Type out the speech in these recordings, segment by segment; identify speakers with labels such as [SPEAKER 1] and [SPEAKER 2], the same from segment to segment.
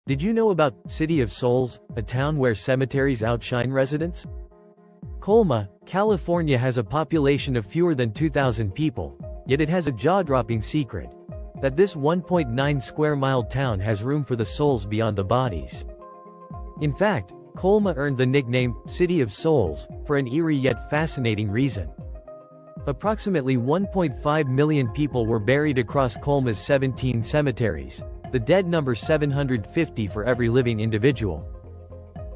[SPEAKER 1] Did you know about City of Souls, a town where cemeteries outshine residents? Colma, California has a population of fewer than 2,000 people, yet it has a jaw-dropping secret. That this 1.9 square mile town has room for the souls beyond the bodies. In fact, Colma earned the nickname, City of Souls, for an eerie yet fascinating reason. Approximately 1.5 million people were buried across Colma's 17 cemeteries, the dead number 750 for every living individual.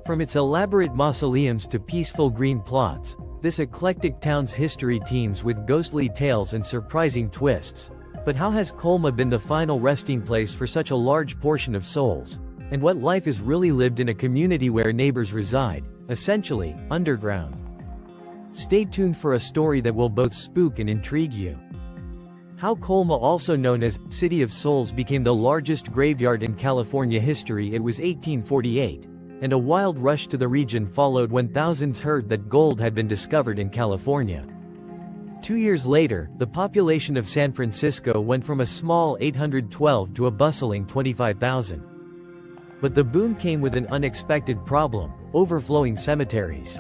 [SPEAKER 1] From its elaborate mausoleums to peaceful green plots, this eclectic town's history teems with ghostly tales and surprising twists. But how has Colma been the final resting place for such a large portion of souls? And what life is really lived in a community where neighbors reside, essentially, underground? Stay tuned for a story that will both spook and intrigue you. How Colma, also known as City of Souls, became the largest graveyard in California history. It was 1848, and a wild rush to the region followed when thousands heard that gold had been discovered in California. 2 years later, the population of San Francisco went from a small 812 to a bustling 25,000. But the boom came with an unexpected problem: overflowing cemeteries.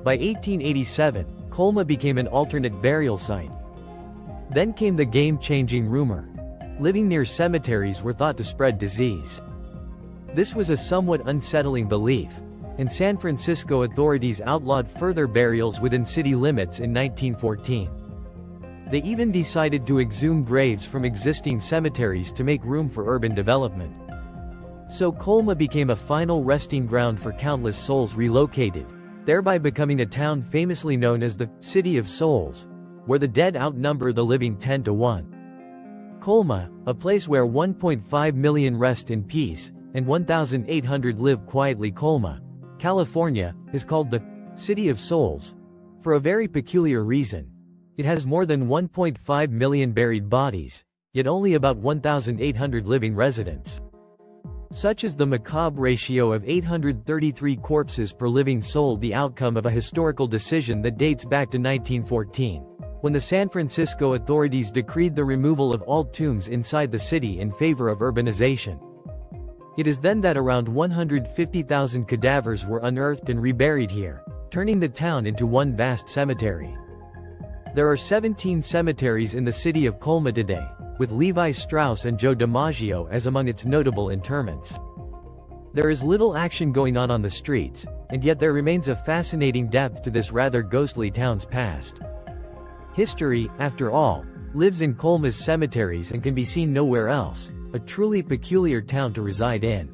[SPEAKER 1] By 1887, Colma became an alternate burial site. Then came the game-changing rumor. Living near cemeteries were thought to spread disease. This was a somewhat unsettling belief, and San Francisco authorities outlawed further burials within city limits in 1914. They even decided to exhume graves from existing cemeteries to make room for urban development. So Colma became a final resting ground for countless souls relocated, thereby becoming a town famously known as the City of Souls, where the dead outnumber the living 10 to 1. Colma, a place where 1.5 million rest in peace, and 1,800 live quietly. Colma, California, is called the City of Souls for a very peculiar reason. It has more than 1.5 million buried bodies, yet only about 1,800 living residents. Such is the macabre ratio of 833 corpses per living soul, the outcome of a historical decision that dates back to 1914, when the San Francisco authorities decreed the removal of all tombs inside the city in favor of urbanization. It is then that around 150,000 cadavers were unearthed and reburied here, turning the town into one vast cemetery. There are 17 cemeteries in the city of Colma today, with Levi Strauss and Joe DiMaggio as among its notable interments. There is little action going on the streets, and yet there remains a fascinating depth to this rather ghostly town's past. History, after all, lives in Colma's cemeteries and can be seen nowhere else, a truly peculiar town to reside in.